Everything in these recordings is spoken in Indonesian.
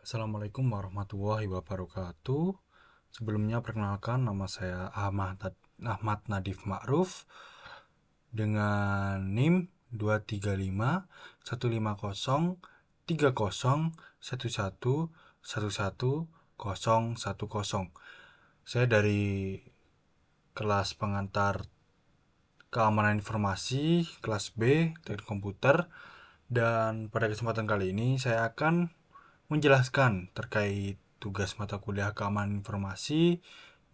Assalamualaikum warahmatullahi wabarakatuh. Sebelumnya perkenalkan, nama saya Ahmad Nadif Ma'ruf dengan NIM 235 15030111110. Saya dari kelas pengantar keamanan informasi kelas B Teknik Komputer, dan pada kesempatan kali ini saya akan menjelaskan terkait tugas mata kuliah keamanan informasi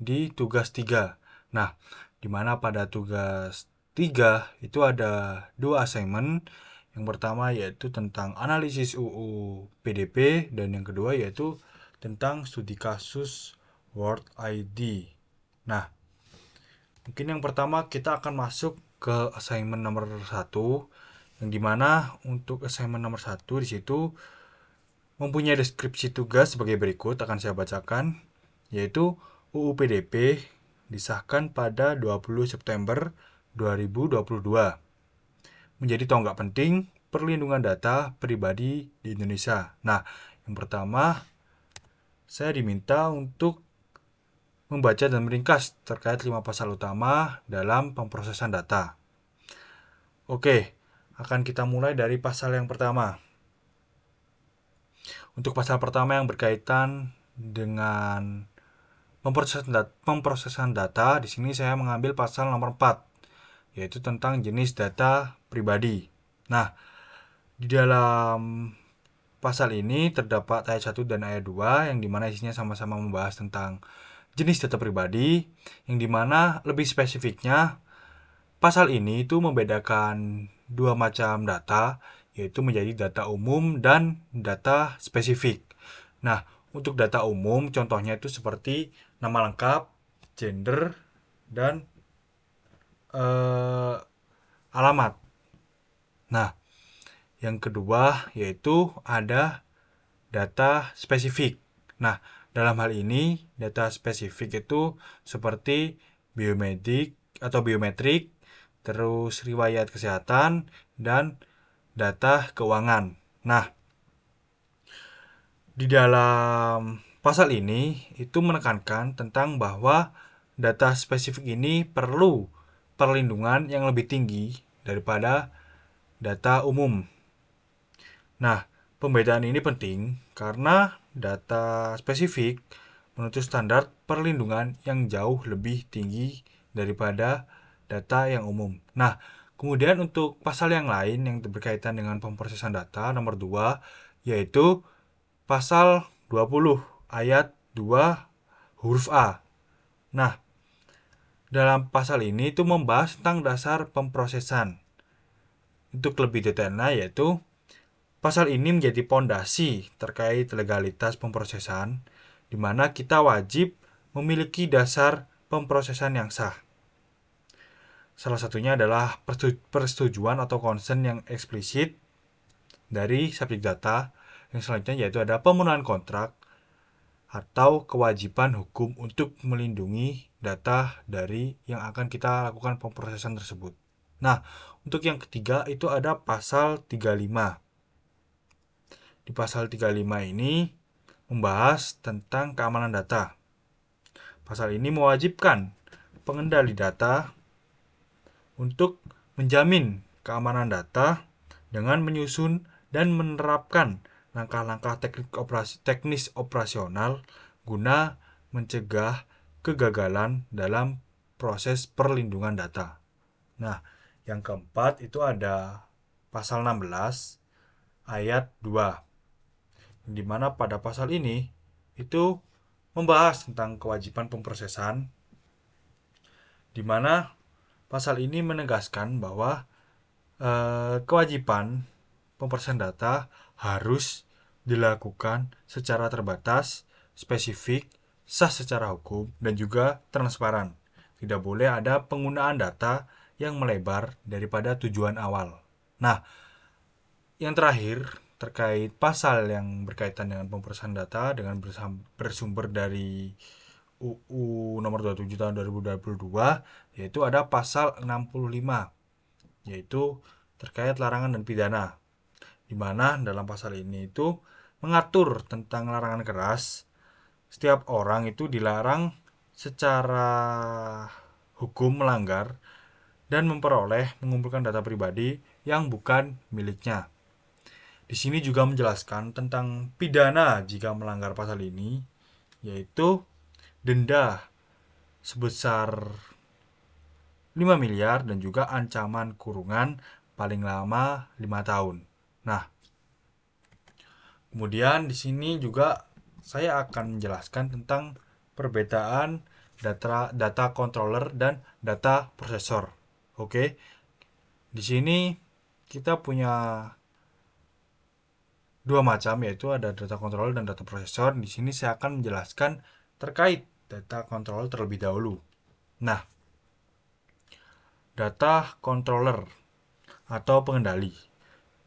di tugas 3. Nah, di mana pada tugas 3 itu ada dua assignment. Yang pertama yaitu tentang analisis UU PDP, dan yang kedua yaitu tentang studi kasus Word ID. Nah, mungkin yang pertama kita akan masuk ke assignment nomor 1, yang dimana untuk assignment nomor 1 di situ mempunyai deskripsi tugas sebagai berikut, akan saya bacakan, yaitu UU PDP disahkan pada 20 September 2022 menjadi tonggak penting perlindungan data pribadi di Indonesia. Nah, yang pertama saya diminta untuk membaca dan meringkas terkait 5 pasal utama dalam pemrosesan data. Oke, akan kita mulai dari pasal yang pertama. Untuk pasal pertama yang berkaitan dengan pemrosesan data, di sini saya mengambil pasal nomor 4, yaitu tentang jenis data pribadi. Nah, di dalam pasal ini terdapat ayat 1 dan ayat 2 yang dimana isinya sama-sama membahas tentang jenis data pribadi, yang dimana lebih spesifiknya pasal ini itu membedakan dua macam data, yaitu menjadi data umum dan data spesifik. Nah, untuk data umum contohnya itu seperti nama lengkap, gender, dan alamat. Nah, yang kedua yaitu ada data spesifik. Nah, dalam hal ini data spesifik itu seperti biometrik, terus riwayat kesehatan, dan data keuangan. Nah, di dalam pasal ini itu menekankan tentang bahwa data spesifik ini perlu perlindungan yang lebih tinggi daripada data umum. Nah, pembedaan ini penting karena data spesifik menuntut standar perlindungan yang jauh lebih tinggi daripada data yang umum. Nah, kemudian untuk pasal yang lain yang berkaitan dengan pemrosesan data nomor 2, yaitu pasal 20 ayat 2 huruf A. Nah, dalam pasal ini itu membahas tentang dasar pemrosesan. Untuk lebih detailnya yaitu pasal ini menjadi pondasi terkait legalitas pemrosesan, di mana kita wajib memiliki dasar pemrosesan yang sah. Salah satunya adalah persetujuan atau consent yang eksplisit dari subjek data. Yang selanjutnya yaitu ada pemenuhan kontrak atau kewajiban hukum untuk melindungi data dari yang akan kita lakukan pemrosesan tersebut. Nah, untuk yang ketiga itu ada pasal 35. Di pasal 35 ini membahas tentang keamanan data. Pasal ini mewajibkan pengendali data untuk menjamin keamanan data dengan menyusun dan menerapkan langkah-langkah teknis operasional guna mencegah kegagalan dalam proses perlindungan data. Nah, yang keempat itu ada pasal 16 ayat 2, di mana pada pasal ini itu membahas tentang kewajiban pemrosesan, di mana pasal ini menegaskan bahwa kewajiban pemrosesan data harus dilakukan secara terbatas, spesifik, sah secara hukum, dan juga transparan. Tidak boleh ada penggunaan data yang melebar daripada tujuan awal. Nah, yang terakhir terkait pasal yang berkaitan dengan pemrosesan data dengan bersumber dari UU nomor 27 tahun 2022, yaitu ada pasal 65, yaitu terkait larangan dan pidana, di mana dalam pasal ini itu mengatur tentang larangan keras, setiap orang itu dilarang secara hukum melanggar dan mengumpulkan data pribadi yang bukan miliknya. Di sini juga menjelaskan tentang pidana jika melanggar pasal ini, yaitu denda sebesar 5 miliar dan juga ancaman kurungan paling lama 5 tahun. Nah, kemudian di sini juga saya akan menjelaskan tentang perbedaan data controller dan data processor. Oke. Di sini kita punya dua macam, yaitu ada data controller dan data processor. Di sini saya akan menjelaskan terkait data controller terlebih dahulu. Nah, data controller atau pengendali.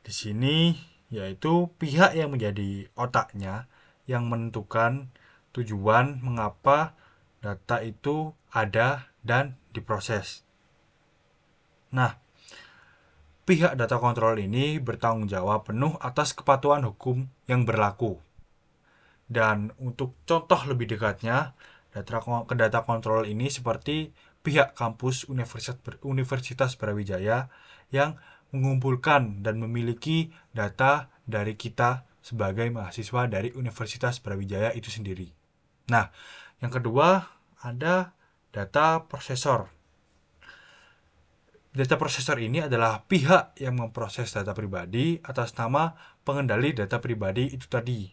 Di sini yaitu pihak yang menjadi otaknya yang menentukan tujuan mengapa data itu ada dan diproses. Nah, pihak data control ini bertanggung jawab penuh atas kepatuhan hukum yang berlaku. Dan untuk contoh lebih dekatnya, data control ini seperti pihak kampus Universitas Brawijaya yang mengumpulkan dan memiliki data dari kita sebagai mahasiswa dari Universitas Brawijaya itu sendiri. Nah, yang kedua ada data processor. Data processor ini adalah pihak yang memproses data pribadi atas nama pengendali data pribadi itu tadi.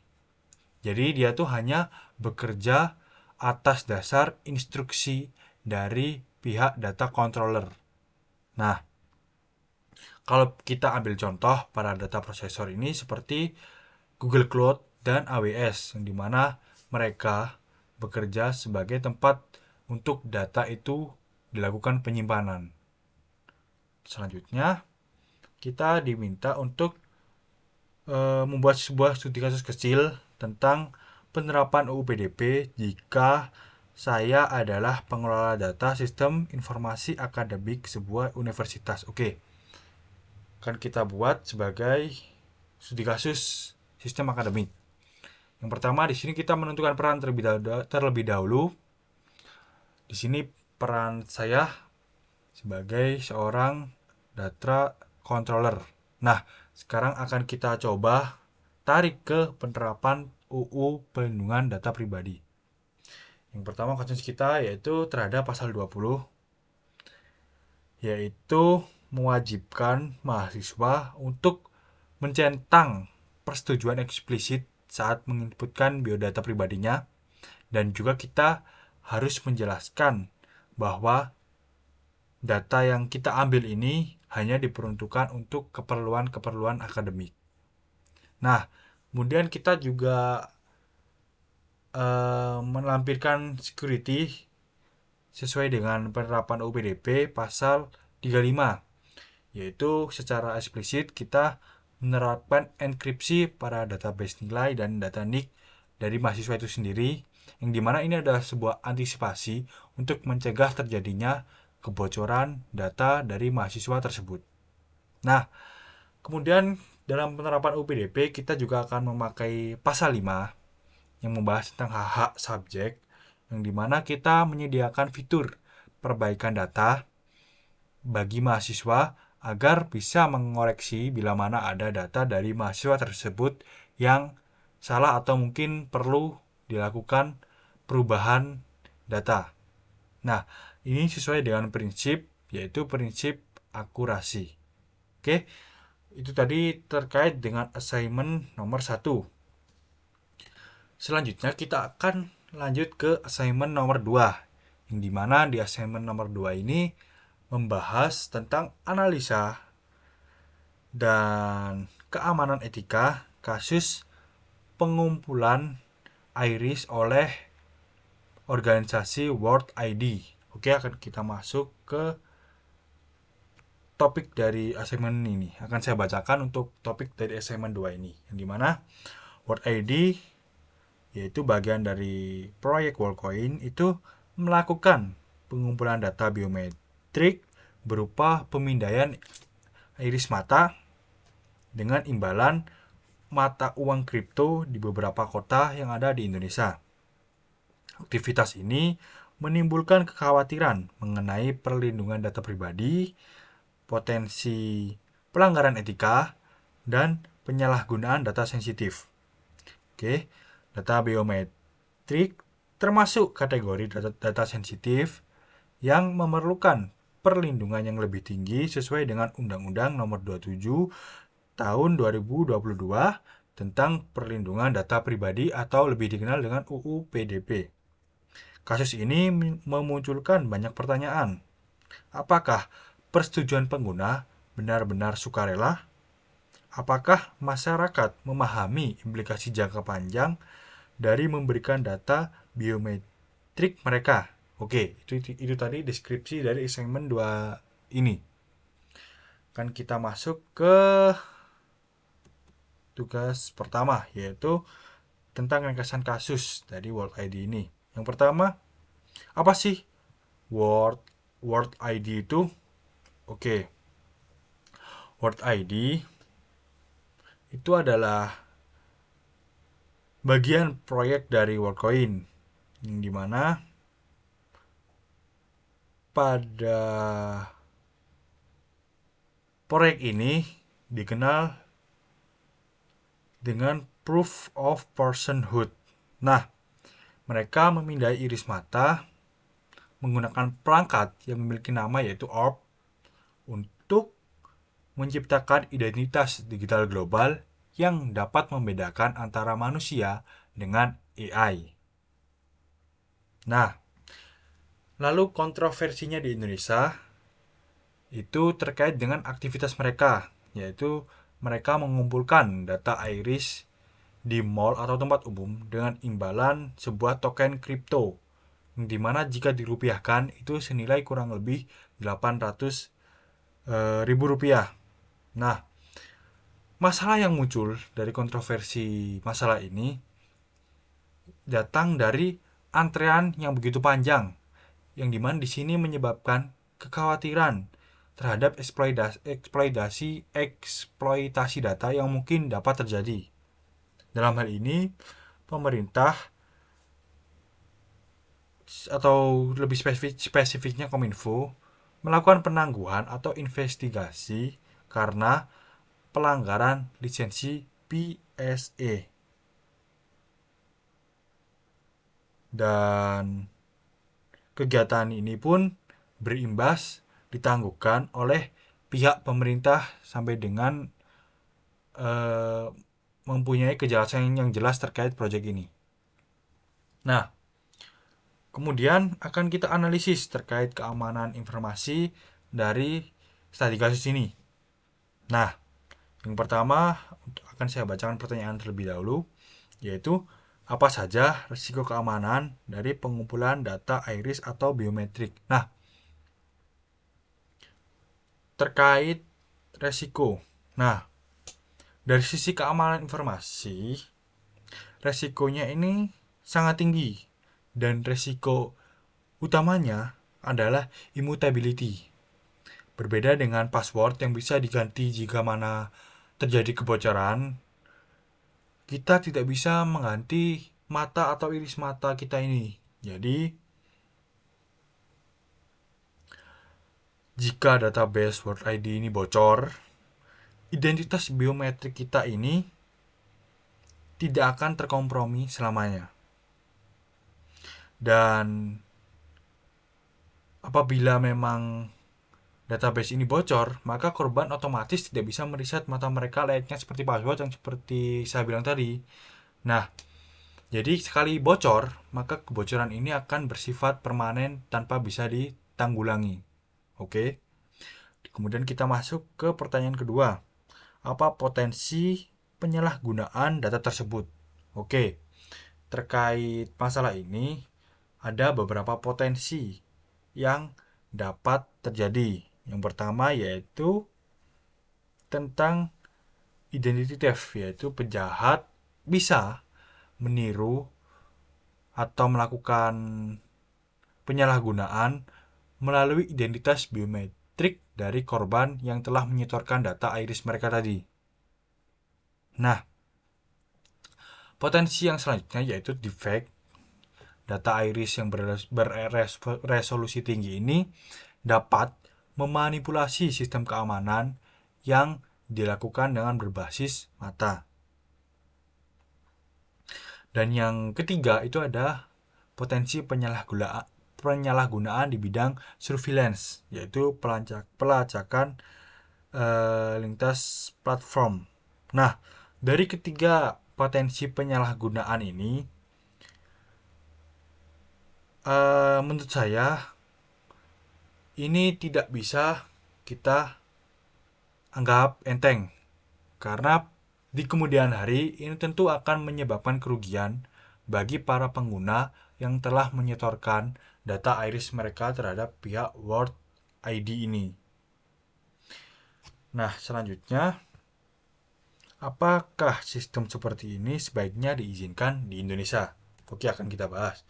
Jadi dia tuh hanya bekerja atas dasar instruksi dari pihak data controller. Nah, kalau kita ambil contoh para data processor ini seperti Google Cloud dan AWS, yang dimana mereka bekerja sebagai tempat untuk data itu dilakukan penyimpanan. Selanjutnya, kita diminta untuk membuat sebuah studi kasus kecil tentang penerapan UU PDP jika saya adalah pengelola data sistem informasi akademik sebuah universitas. Oke, akan kita buat sebagai studi kasus sistem akademik. Yang pertama, di sini kita menentukan peran terlebih dahulu. Di sini peran saya sebagai seorang data controller. Nah, sekarang akan kita coba tarik ke penerapan UU Perlindungan Data Pribadi. Yang pertama kasus kita yaitu terhadap pasal 20, yaitu mewajibkan mahasiswa untuk mencentang persetujuan eksplisit saat menginputkan biodata pribadinya, dan juga kita harus menjelaskan bahwa data yang kita ambil ini hanya diperuntukkan untuk keperluan-keperluan akademik. Nah, kemudian kita juga melampirkan security sesuai dengan penerapan UU PDP pasal 35, yaitu secara eksplisit kita menerapkan enkripsi pada database nilai dan data NIK dari mahasiswa itu sendiri, yang dimana ini adalah sebuah antisipasi untuk mencegah terjadinya kebocoran data dari mahasiswa tersebut. Nah, kemudian dalam penerapan UU PDP kita juga akan memakai pasal 5 yang membahas tentang hak-hak subjek, yang dimana kita menyediakan fitur perbaikan data bagi mahasiswa agar bisa mengoreksi bila mana ada data dari mahasiswa tersebut yang salah atau mungkin perlu dilakukan perubahan data. Nah, ini sesuai dengan prinsip, yaitu prinsip akurasi. Oke, itu tadi terkait dengan assignment nomor 1. Selanjutnya kita akan lanjut ke assignment nomor 2, yang dimana di assignment nomor 2 ini membahas tentang analisa dan keamanan etika kasus pengumpulan iris oleh organisasi World ID. Oke, akan kita masuk ke topik dari assignment ini. Akan saya bacakan untuk topik dari assignment 2 ini, yang dimana World ID yaitu bagian dari proyek Worldcoin itu melakukan pengumpulan data biometrik berupa pemindaian iris mata dengan imbalan mata uang kripto di beberapa kota yang ada di Indonesia. Aktivitas ini menimbulkan kekhawatiran mengenai perlindungan data pribadi, potensi pelanggaran etika, dan penyalahgunaan data sensitif. Oke, data biometrik termasuk kategori data sensitif yang memerlukan perlindungan yang lebih tinggi sesuai dengan Undang-Undang Nomor 27 Tahun 2022 tentang perlindungan data pribadi atau lebih dikenal dengan UU PDP. Kasus ini memunculkan banyak pertanyaan. Apakah persetujuan pengguna benar-benar sukarela? Apakah masyarakat memahami implikasi jangka panjang dari memberikan data biometrik mereka? Oke, itu tadi deskripsi dari assignment 2 ini. Kan kita masuk ke tugas pertama, yaitu tentang ringkasan kasus dari World ID ini. Yang pertama, apa sih World ID itu? Oke, World ID itu adalah bagian proyek dari WorldCoin, yang dimana pada proyek ini dikenal dengan proof of personhood. Nah, mereka memindai iris mata menggunakan perangkat yang memiliki nama yaitu ORB untuk menciptakan identitas digital global yang dapat membedakan antara manusia dengan AI. Nah, lalu kontroversinya di Indonesia itu terkait dengan aktivitas mereka, yaitu mereka mengumpulkan data iris di mall atau tempat umum dengan imbalan sebuah token kripto, di mana jika dirupiahkan itu senilai kurang lebih 800 ribu rupiah. Nah, masalah yang muncul dari kontroversi masalah ini datang dari antrean yang begitu panjang, yang dimana di sini menyebabkan kekhawatiran terhadap eksploitasi data yang mungkin dapat terjadi. Dalam hal ini, pemerintah atau lebih spesifiknya Kominfo melakukan penangguhan atau investigasi karena pelanggaran lisensi PSE. Dan kegiatan ini pun berimbas ditangguhkan oleh pihak pemerintah sampai dengan mempunyai kejelasan yang jelas terkait proyek ini. Nah, kemudian akan kita analisis terkait keamanan informasi dari studi kasus ini. Nah, yang pertama akan saya bacakan pertanyaan terlebih dahulu, yaitu apa saja risiko keamanan dari pengumpulan data iris atau biometrik. Nah, terkait risiko. Nah, dari sisi keamanan informasi, resikonya ini sangat tinggi dan resiko utamanya adalah immutability. Berbeda dengan password yang bisa diganti jika mana terjadi kebocoran, kita tidak bisa mengganti mata atau iris mata kita ini. Jadi, jika database World ID ini bocor, identitas biometrik kita ini tidak akan terkompromi selamanya. Dan apabila memang database ini bocor, maka korban otomatis tidak bisa meriset mata mereka layaknya seperti password yang seperti saya bilang tadi. Nah, jadi sekali bocor, maka kebocoran ini akan bersifat permanen tanpa bisa ditanggulangi. Oke. Kemudian kita masuk ke pertanyaan kedua. Apa potensi penyalahgunaan data tersebut? Oke. Terkait masalah ini, ada beberapa potensi yang dapat terjadi. Yang pertama yaitu tentang identity theft, yaitu penjahat bisa meniru atau melakukan penyalahgunaan melalui identitas biometrik dari korban yang telah menyetorkan data iris mereka tadi. Nah, Potensi yang selanjutnya yaitu defect. Data iris yang beresolusi tinggi ini dapat memanipulasi sistem keamanan yang dilakukan dengan berbasis mata. Dan yang ketiga itu ada potensi penyalahgunaan di bidang surveillance, yaitu pelacakan lintas platform. Nah, dari ketiga potensi penyalahgunaan ini, menurut saya ini tidak bisa kita anggap enteng, karena di kemudian hari ini tentu akan menyebabkan kerugian bagi para pengguna yang telah menyetorkan data iris mereka terhadap pihak World ID ini. Nah, selanjutnya, apakah sistem seperti ini sebaiknya diizinkan di Indonesia? Oke, akan kita bahas.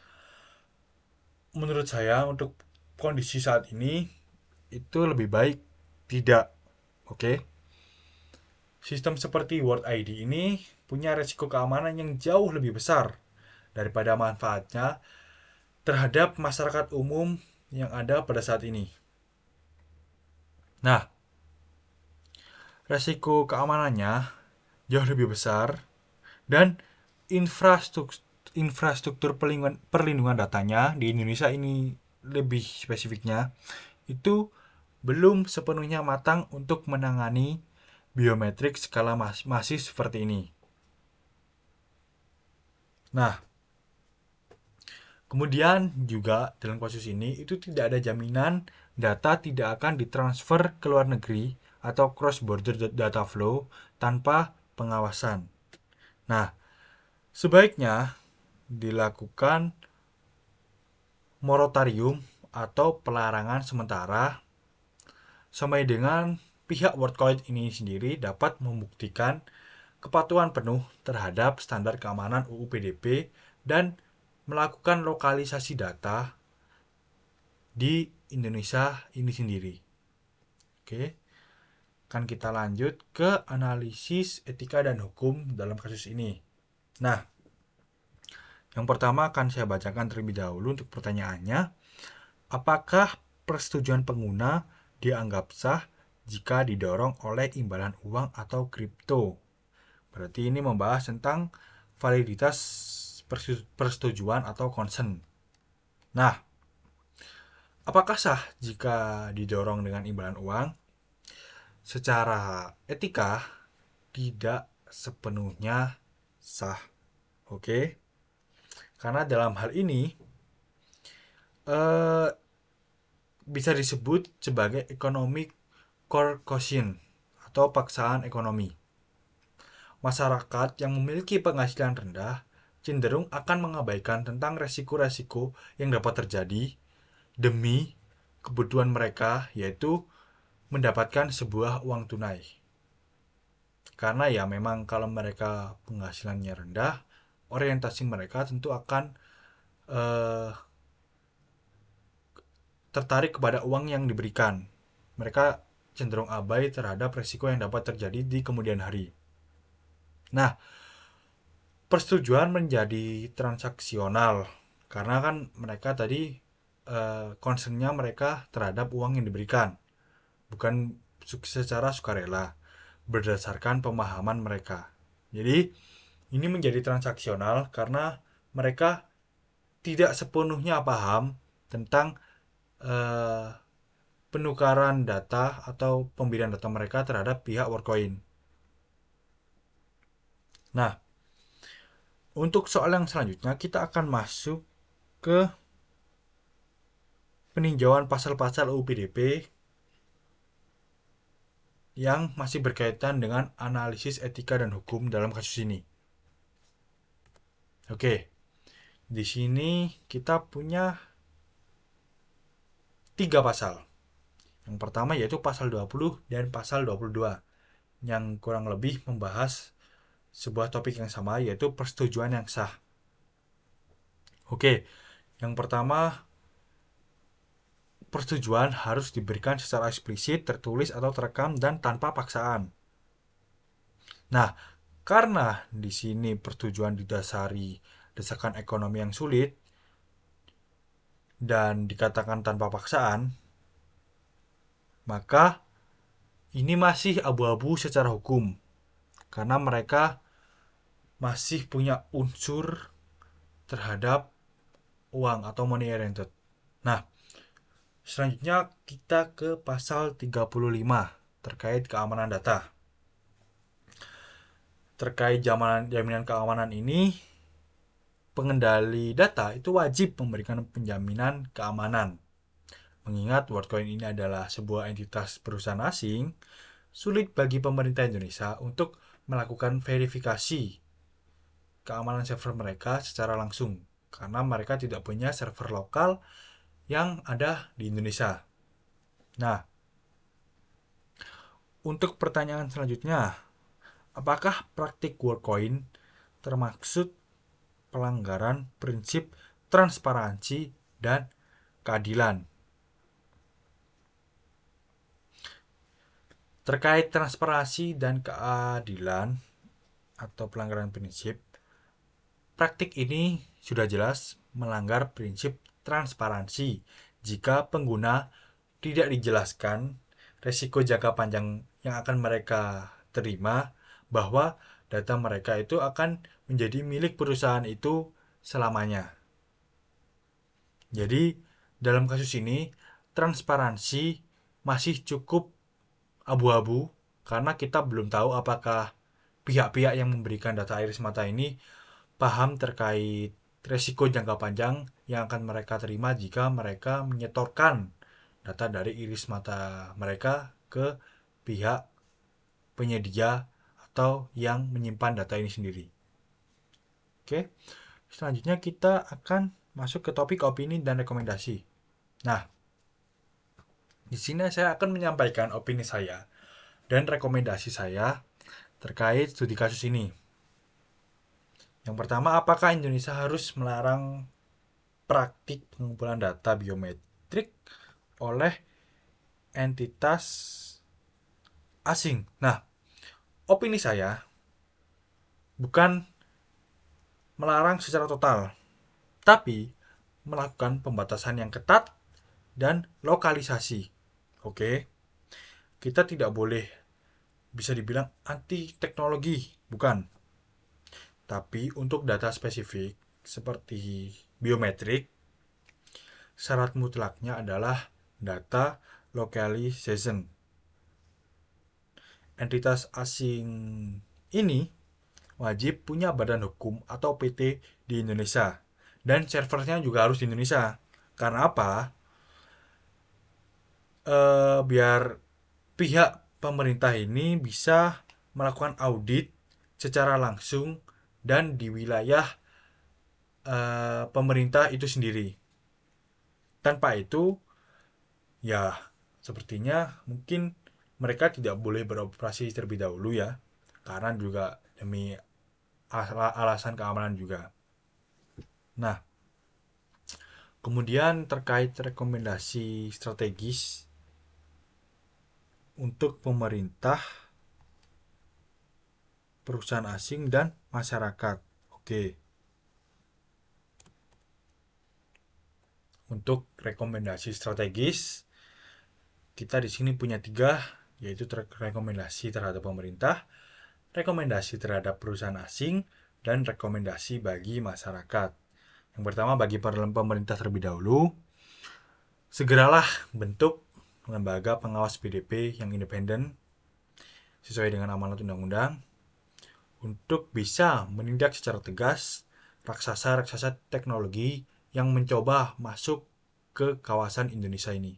Menurut saya, untuk kondisi saat ini, itu lebih baik tidak. Oke. Sistem seperti World ID ini punya resiko keamanan yang jauh lebih besar daripada manfaatnya terhadap masyarakat umum yang ada pada saat ini. Nah, resiko keamanannya jauh lebih besar dan infrastruktur perlindungan datanya di Indonesia ini lebih spesifiknya itu belum sepenuhnya matang untuk menangani biometrik skala masif seperti ini. Nah, kemudian juga dalam kasus ini itu tidak ada jaminan data tidak akan ditransfer ke luar negeri atau cross border data flow tanpa pengawasan. Nah, sebaiknya dilakukan moratorium atau pelarangan sementara sampai dengan pihak WorldCoin ini sendiri dapat membuktikan kepatuhan penuh terhadap standar keamanan UU PDP dan melakukan lokalisasi data di Indonesia ini sendiri. Oke, kan kita lanjut ke analisis etika dan hukum dalam kasus ini. Nah, yang pertama akan saya bacakan terlebih dahulu untuk pertanyaannya. Apakah persetujuan pengguna dianggap sah jika didorong oleh imbalan uang atau kripto? Berarti ini membahas tentang validitas persetujuan atau consent. Nah, apakah sah jika didorong dengan imbalan uang? Secara etika, tidak sepenuhnya sah. Oke? Karena dalam hal ini, bisa disebut sebagai economic coercion atau paksaan ekonomi. Masyarakat yang memiliki penghasilan rendah cenderung akan mengabaikan tentang resiko-resiko yang dapat terjadi demi kebutuhan mereka, yaitu mendapatkan sebuah uang tunai. Karena ya memang kalau mereka penghasilannya rendah, orientasi mereka tentu akan tertarik kepada uang yang diberikan. Mereka cenderung abai terhadap resiko yang dapat terjadi di kemudian hari. Nah, persetujuan menjadi transaksional karena kan mereka tadi concernnya mereka terhadap uang yang diberikan, bukan secara sukarela berdasarkan pemahaman mereka. Jadi ini menjadi transaksional karena mereka tidak sepenuhnya paham tentang penukaran data atau pemberian data mereka terhadap pihak WorldCoin. Nah, untuk soal yang selanjutnya kita akan masuk ke peninjauan pasal-pasal UU PDP yang masih berkaitan dengan analisis etika dan hukum dalam kasus ini. Oke, di sini kita punya 3 pasal. Yang pertama yaitu pasal 20 dan pasal 22 yang kurang lebih membahas sebuah topik yang sama, yaitu persetujuan yang sah. Oke, yang pertama, persetujuan harus diberikan secara eksplisit, tertulis atau terekam dan tanpa paksaan. Nah, Karena di sini persetujuan didasari desakan ekonomi yang sulit dan dikatakan tanpa paksaan, maka ini masih abu-abu secara hukum karena mereka masih punya unsur terhadap uang atau money oriented. Nah, selanjutnya kita ke pasal 35 terkait keamanan data. Terkait jaminan keamanan ini, pengendali data itu wajib memberikan penjaminan keamanan. Mengingat WorldCoin ini adalah sebuah entitas perusahaan asing, sulit bagi pemerintah Indonesia untuk melakukan verifikasi keamanan server mereka secara langsung karena mereka tidak punya server lokal yang ada di Indonesia. Nah, untuk pertanyaan selanjutnya, apakah praktik WorldCoin termaksud pelanggaran prinsip transparansi dan keadilan? Terkait transparansi dan keadilan atau pelanggaran prinsip, praktik ini sudah jelas melanggar prinsip transparansi jika pengguna tidak dijelaskan resiko jangka panjang yang akan mereka terima bahwa data mereka itu akan menjadi milik perusahaan itu selamanya. Jadi, dalam kasus ini, transparansi masih cukup abu-abu karena kita belum tahu apakah pihak-pihak yang memberikan data iris mata ini paham terkait resiko jangka panjang yang akan mereka terima jika mereka menyetorkan data dari iris mata mereka ke pihak penyedia atau yang menyimpan data ini sendiri. Oke, selanjutnya kita akan masuk ke topik opini dan rekomendasi. Nah, di sini saya akan menyampaikan opini saya dan rekomendasi saya terkait studi kasus ini. Yang pertama, apakah Indonesia harus melarang praktik pengumpulan data biometrik oleh entitas asing? Nah, opini saya bukan melarang secara total, tapi melakukan pembatasan yang ketat dan lokalisasi. Oke, kita tidak boleh bisa dibilang anti teknologi, bukan. Tapi untuk data spesifik seperti biometrik, syarat mutlaknya adalah data localization. Entitas asing ini wajib punya badan hukum atau PT di Indonesia. Dan servernya juga harus di Indonesia. Karena apa? Biar pihak pemerintah ini bisa melakukan audit secara langsung dan di wilayah pemerintah itu sendiri. Tanpa itu, ya sepertinya mungkin mereka tidak boleh beroperasi terlebih dahulu ya, karena juga demi alasan keamanan juga. Nah, kemudian terkait rekomendasi strategis untuk pemerintah, perusahaan asing, dan masyarakat. Oke. Untuk rekomendasi strategis, kita di sini punya 3, yaitu rekomendasi terhadap pemerintah, rekomendasi terhadap perusahaan asing, dan rekomendasi bagi masyarakat. Yang pertama, bagi pemerintah terlebih dahulu, segeralah bentuk lembaga pengawas PDP yang independen sesuai dengan amanat undang-undang untuk bisa menindak secara tegas raksasa-raksasa teknologi yang mencoba masuk ke kawasan Indonesia ini.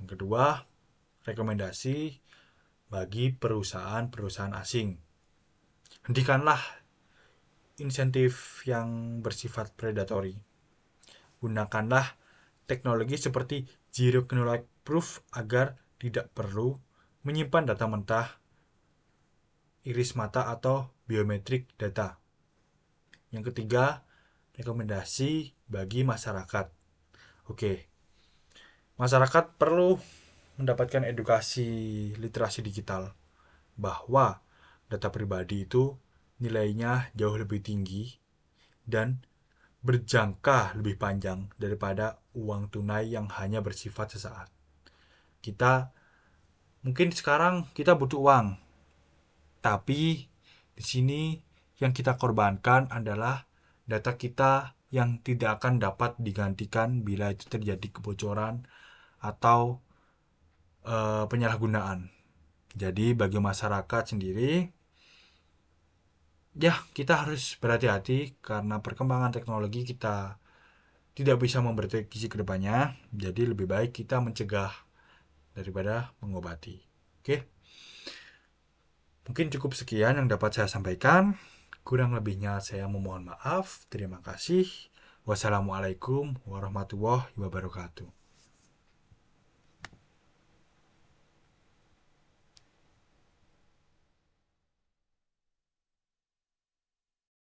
Yang kedua, rekomendasi bagi perusahaan-perusahaan asing. Hentikanlah insentif yang bersifat predatory. Gunakanlah teknologi seperti Zero Knowledge Proof agar tidak perlu menyimpan data mentah, iris mata atau biometrik data. Yang ketiga, rekomendasi bagi masyarakat. Oke, masyarakat perlu mendapatkan edukasi literasi digital bahwa data pribadi itu nilainya jauh lebih tinggi dan berjangka lebih panjang daripada uang tunai yang hanya bersifat sesaat. Mungkin sekarang kita butuh uang, tapi di sini yang kita korbankan adalah data kita yang tidak akan dapat digantikan bila itu terjadi kebocoran atau penyalahgunaan. Jadi bagi masyarakat sendiri, ya kita harus berhati-hati karena perkembangan teknologi kita tidak bisa memprediksi ke depannya. Jadi lebih baik kita mencegah daripada mengobati. Oke, mungkin cukup sekian yang dapat saya sampaikan. Kurang lebihnya saya memohon maaf. Terima kasih. Wassalamualaikum warahmatullahi wabarakatuh.